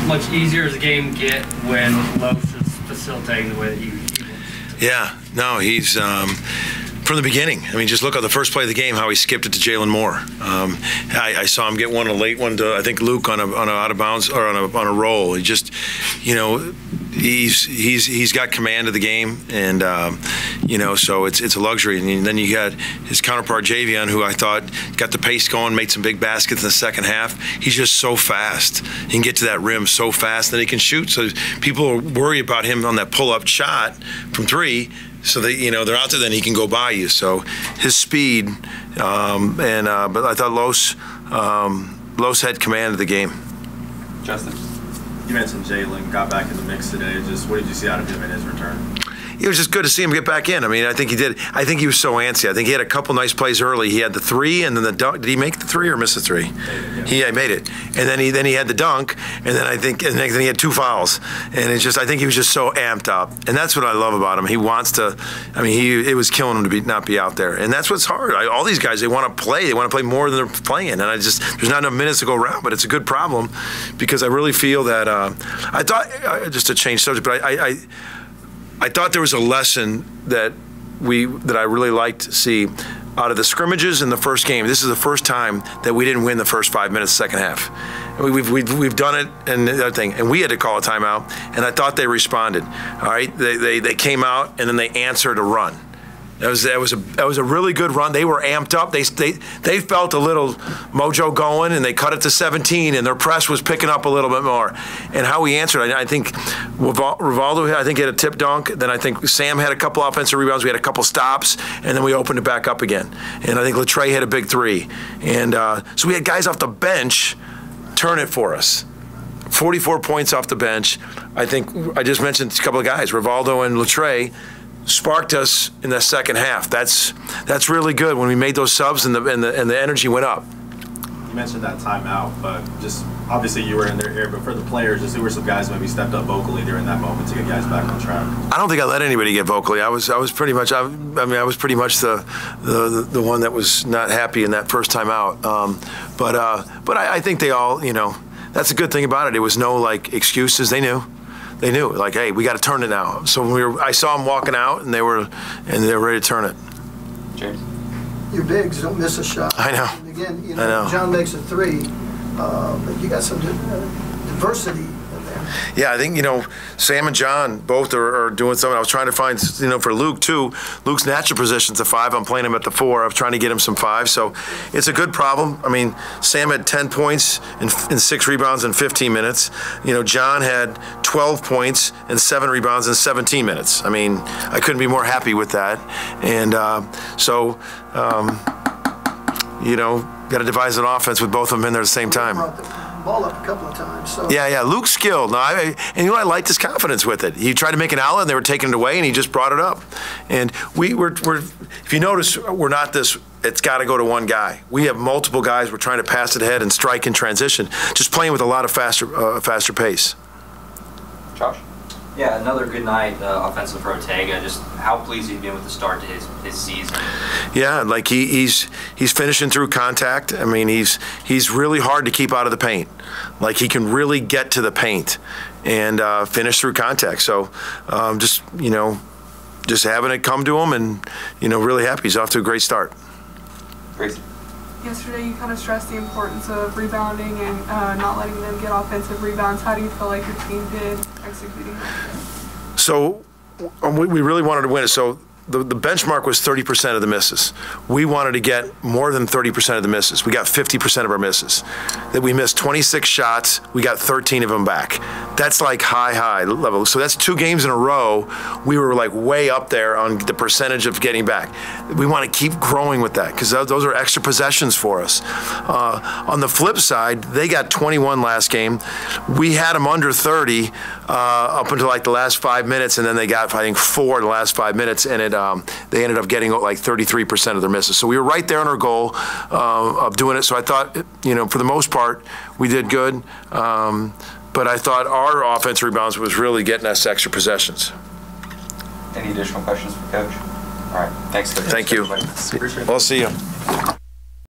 much easier does the game get when Los is facilitating the way that he wants to? Yeah, no, he's from the beginning. I mean, just look at the first play of the game, how he skipped it to Jalen Moore. I saw him get a late one to, I think, Luke on a out of bounds or on a roll. He just, you know, he's got command of the game, and you know, so it's a luxury. And then you got his counterpart Javion, who I thought got the pace going, made some big baskets in the second half. He's just so fast. He can get to that rim so fast, and he can shoot. So people worry about him on that pull-up shot from three. So they, you know, they're out there, then he can go by you. So his speed, but I thought Los had command of the game. Justin, you mentioned Jalen got back in the mix today. Just what did you see out of him in his return? It was just good to see him get back in. I mean, I think he did. I think he was so antsy. I think he had a couple nice plays early. He had the three, and then the dunk. Did he make the three or miss the three? He made it. And then he had the dunk, and then I think and then he had two fouls. And it's just, I think he was just so amped up. And that's what I love about him. He wants to. I mean, it was killing him to not be out there. And that's what's hard. All these guys, they want to play. They want to play more than they're playing. And there's not enough minutes to go around. But it's a good problem because I really feel that I thought just to change subject, but I thought there was a lesson that I really liked to see out of the scrimmages in the first game. This is the first time that we didn't win the first 5 minutes, second half. We've done it and the other thing, and we had to call a timeout. And I thought they responded. All right, they came out and then they answered a run. That was a really good run. They were amped up. They felt a little mojo going, and they cut it to 17, and their press was picking up a little bit more. And how he answered, I think Rivaldo, I think, had a tip dunk. Then I think Sam had a couple offensive rebounds. We had a couple stops, and then we opened it back up again. And I think Latrey had a big three. And so we had guys off the bench turn it for us. 44 points off the bench. I think I just mentioned a couple of guys, Rivaldo and Latrey, sparked us in the second half. That's really good when we made those subs and the energy went up. You mentioned that timeout, but just obviously you were in their ear, but for the players, just who were some guys maybe stepped up vocally during that moment to get guys back on track? I don't think I let anybody get vocally. I was pretty much I was pretty much the one that was not happy in that first time out. But I think they all, you know, that's a good thing about it. It was no like excuses. They knew. They knew, like, hey, we got to turn it now. So when I saw them walking out, and they were ready to turn it. James, your bigs don't miss a shot. I know. And again, you know, John makes a three, but you got some diversity in there. Yeah, I think, you know, Sam and John both are doing something. I was trying to find, you know, for Luke too. Luke's natural position's a 5. I'm playing him at the 4. I was trying to get him some 5. So it's a good problem. I mean, Sam had 10 points and 6 rebounds in 15 minutes. You know, John had 12 points and 7 rebounds in 17 minutes. I mean, I couldn't be more happy with that. And you know, got to devise an offense with both of them in there at the same time. Ball up a couple of times. So. Yeah, Luke's skilled. No, and you know, I liked his confidence with it. He tried to make an outlet, and they were taking it away, and he just brought it up. And we're if you notice, we're not this. It's got to go to one guy. We have multiple guys. We're trying to pass it ahead and strike in transition, just playing with a lot of faster pace. Josh. Yeah, another good night offensive for Ortega. Just how pleased he's been with the start to his season. Yeah, like he's finishing through contact. I mean, he's really hard to keep out of the paint. Like he can really get to the paint and finish through contact. So just, you know, just having it come to him, and, you know, really happy. He's off to a great start. Gracie. Yesterday you kind of stressed the importance of rebounding and not letting them get offensive rebounds. How do you feel like your team did executing that? So we really wanted to win it. So the benchmark was 30% of the misses. We wanted to get more than 30% of the misses. We got 50% of our misses. That we missed 26 shots, we got 13 of them back. That's like high level. So that's 2 games in a row. We were like way up there on the percentage of getting back. We want to keep growing with that because those are extra possessions for us. On the flip side, they got 21 last game. We had them under 30 up until like the last 5 minutes, and then they got, I think, 4 in the last 5 minutes, and they ended up getting like 33% of their misses. So we were right there on our goal of doing it. So I thought, you know, for the most part, we did good. But I thought our offensive rebounds was really getting us extra possessions. Any additional questions for Coach? All right. Thanks. Thank you. Appreciate it. We'll see you.